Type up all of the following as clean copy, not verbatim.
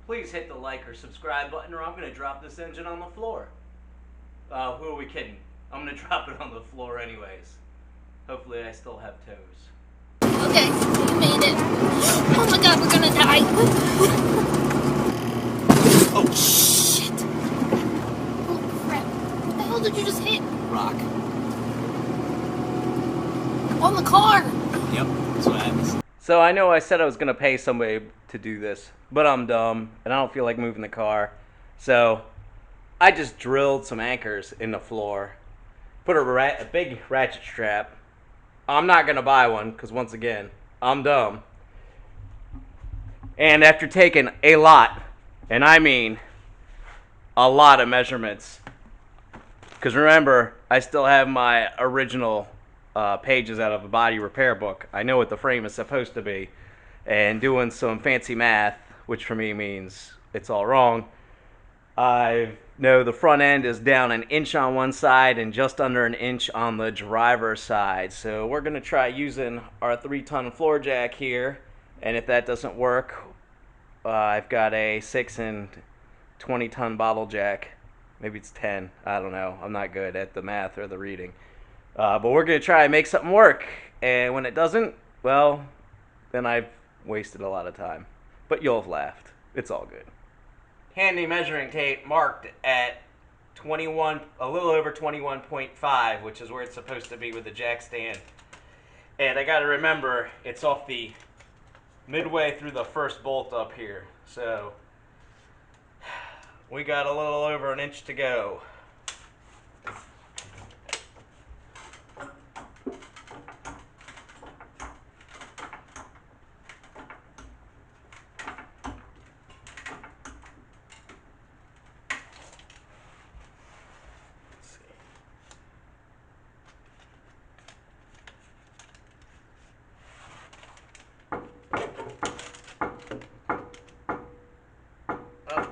please hit the like or subscribe button or I'm going to drop this engine on the floor. Who are we kidding? I'm going to drop it on the floor anyways. Hopefully I still have toes. Okay, we made it. Oh my god, we're gonna die. Oh, shit. Oh crap. What the hell did you just hit? Rock. On the car. Yep, that's what happens. so I know I said I was going to pay somebody to do this, but I'm dumb and I don't feel like moving the car. So I just drilled some anchors in the floor, put a big ratchet strap. I'm not going to buy one because, once again, I'm dumb. And after taking a lot, and I mean a lot of measurements, because remember, I still have my original pages out of a body repair book. I know what the frame is supposed to be. And doing some fancy math, which for me means it's all wrong, I know the front end is down an inch on one side and just under an inch on the driver's side. So we're going to try using our 3-ton floor jack here. And if that doesn't work, I've got a 6 and 20-ton bottle jack. Maybe it's 10. I don't know. I'm not good at the math or the reading. But we're going to try and make something work. And when it doesn't, well, then I've wasted a lot of time. But you'll have laughed. It's all good. Handy measuring tape marked at 21, a little over 21.5, which is where it's supposed to be with the jack stand. And I got to remember, it's off the midway through the first bolt up here. So we got a little over an inch to go.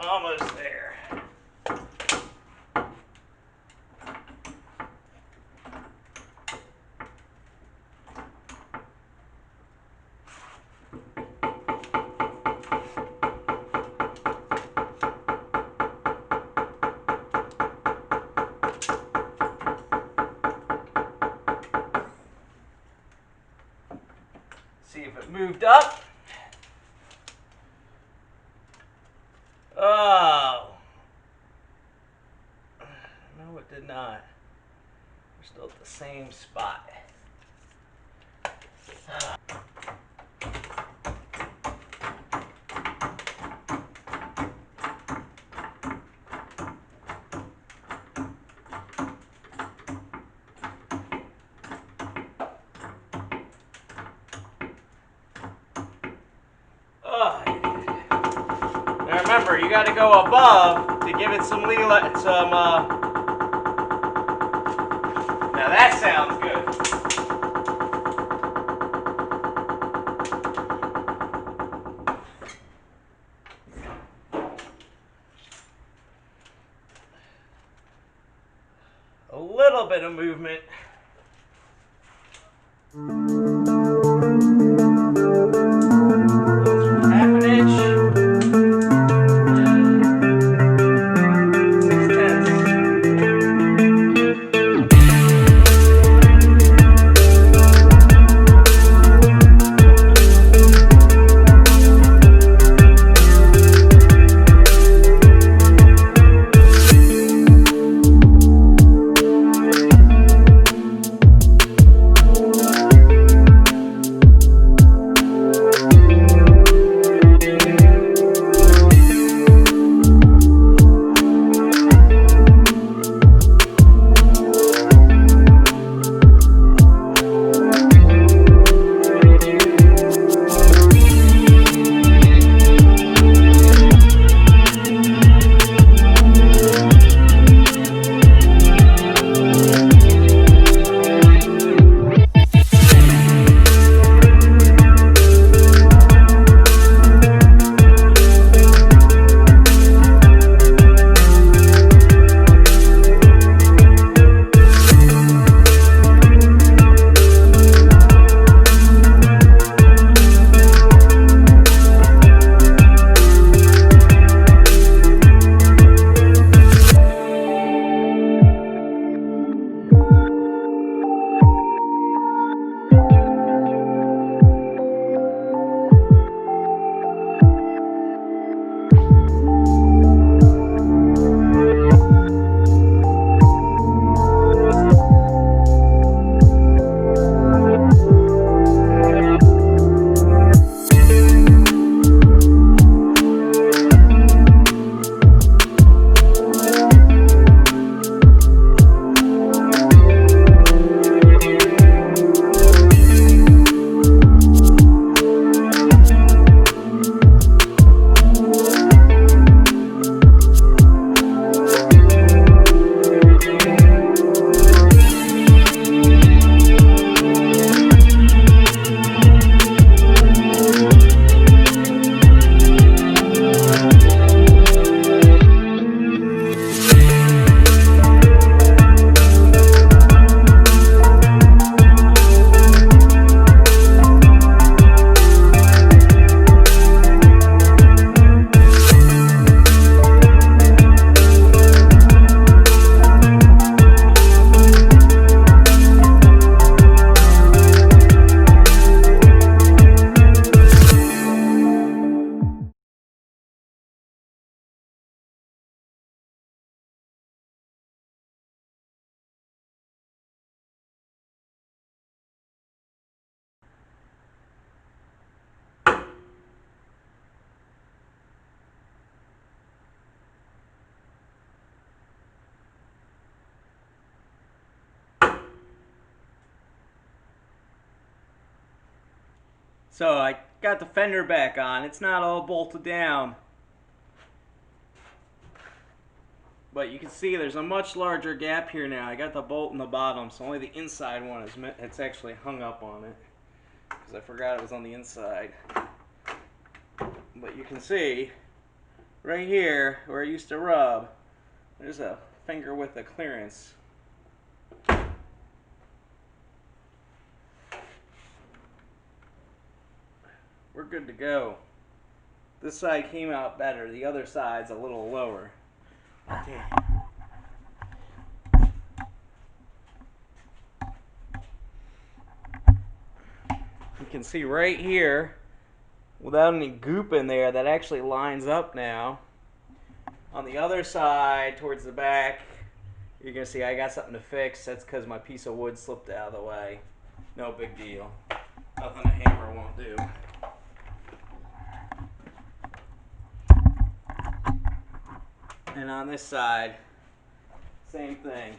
Almost there. See if it moved up. Oh. No, it did not. We're still at the same spot. Now remember, you got to go above to give it some Now that sounds good. A little bit of movement. So I got the fender back on. It's not all bolted down. But you can see there's a much larger gap here now. I got the bolt in the bottom, so only the inside one is it's actually hung up on it. Because I forgot it was on the inside. But you can see right here where I used to rub, there's a finger width of clearance. We're good to go. This side came out better. The other side's a little lower. Okay. You can see right here, without any goop in there, that actually lines up now. On the other side, towards the back, you're going to see I got something to fix. That's because my piece of wood slipped out of the way. No big deal. Nothing a hammer won't do. And on this side, same thing.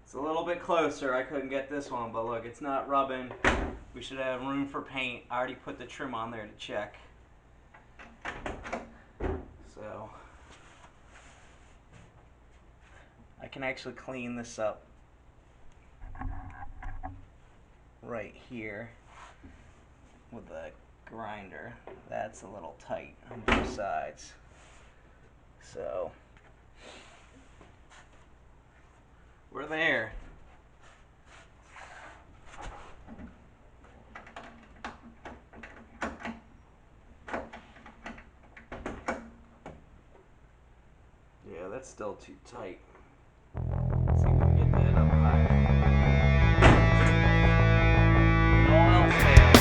It's a little bit closer. I couldn't get this one, but look, it's not rubbing. We should have room for paint. I already put the trim on there to check. So I can actually clean this up right here with the grinder. That's a little tight on both sides. So we're there. Yeah, that's still too tight. Let's see if we can get that up higher. When all else fails,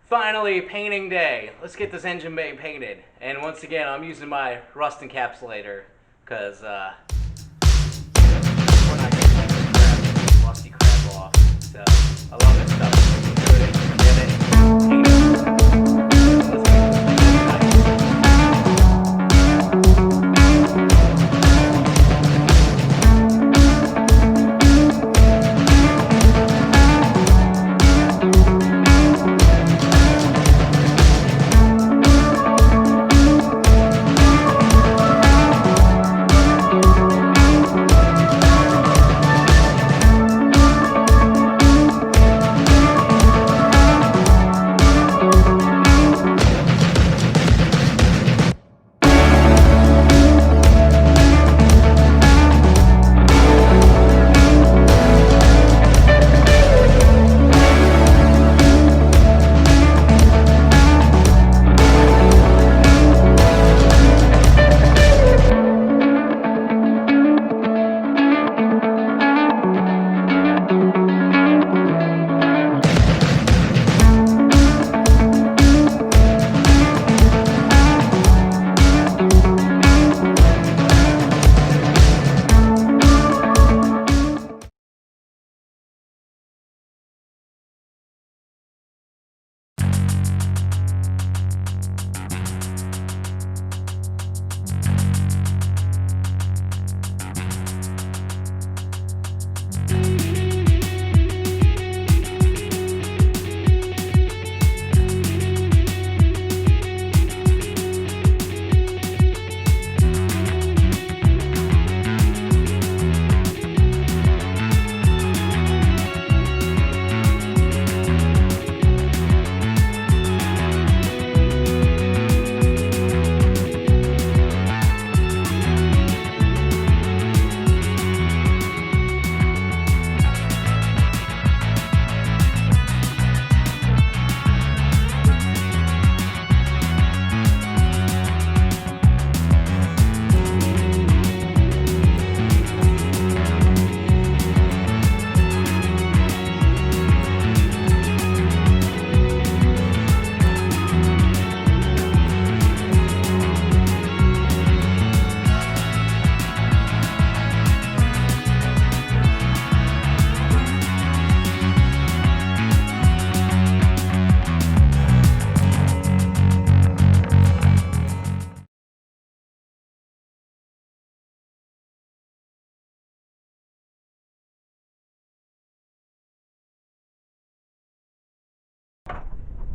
Finally, painting day. Let's get this engine bay painted. And once again, I'm using my rust encapsulator because we're not getting this rusty crap off. So I love this stuff. Do it, forget it, paint it. Let's get this thing nice.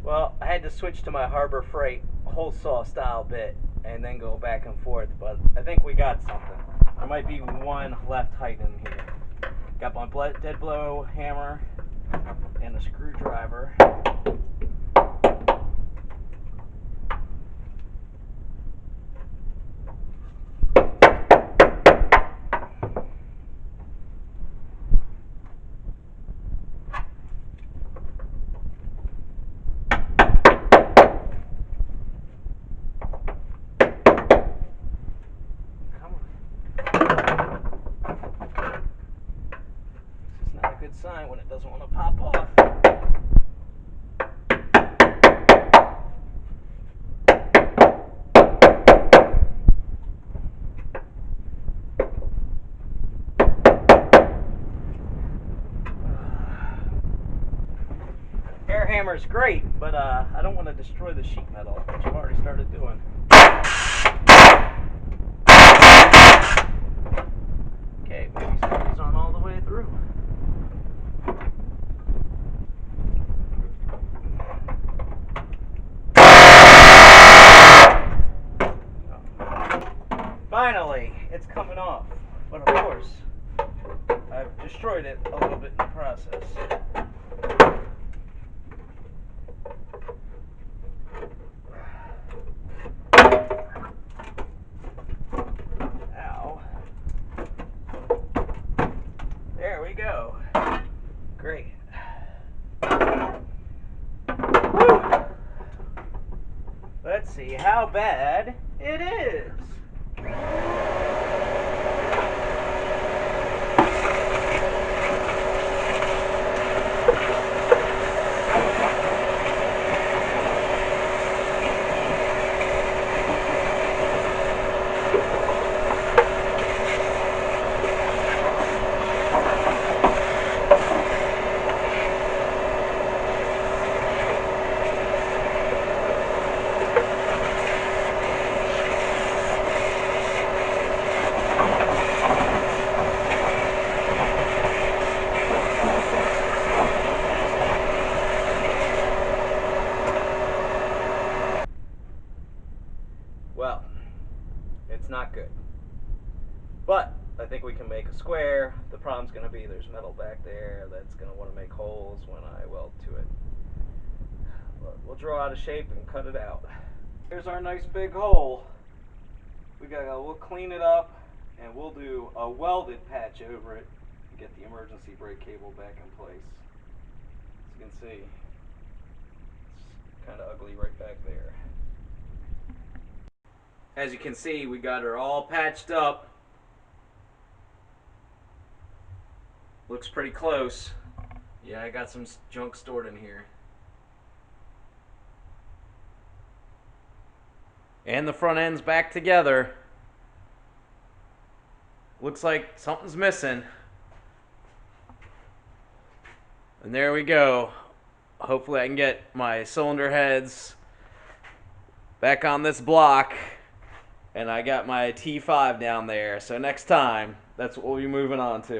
Well, I had to switch to my Harbor Freight hole saw style bit and then go back and forth, but I think we got something. There might be one left height in here. Got my dead blow hammer and a screwdriver. Sign when it doesn't want to pop off. Air hammer's great, but I don't want to destroy the sheet metal, which I've already started doing. Okay, maybe some of these aren't all the way through. Finally, it's coming off, but of course, I've destroyed it a little bit in the process. Ow. There we go. Great. Woo! Let's see how bad it is. That's not good. But I think we can make a square. The problem's going to be there's metal back there that's going to want to make holes when I weld to it. But we'll draw out a shape and cut it out. Here's our nice big hole. We'll clean it up and we'll do a welded patch over it and get the emergency brake cable back in place. As you can see, it's kind of ugly right back there. As you can see, we got her all patched up. Looks pretty close. Yeah, I got some junk stored in here. And the front end's back together. Looks like something's missing. And there we go. Hopefully I can get my cylinder heads back on this block. And I got my T5 down there. So next time, that's what we'll be moving on to.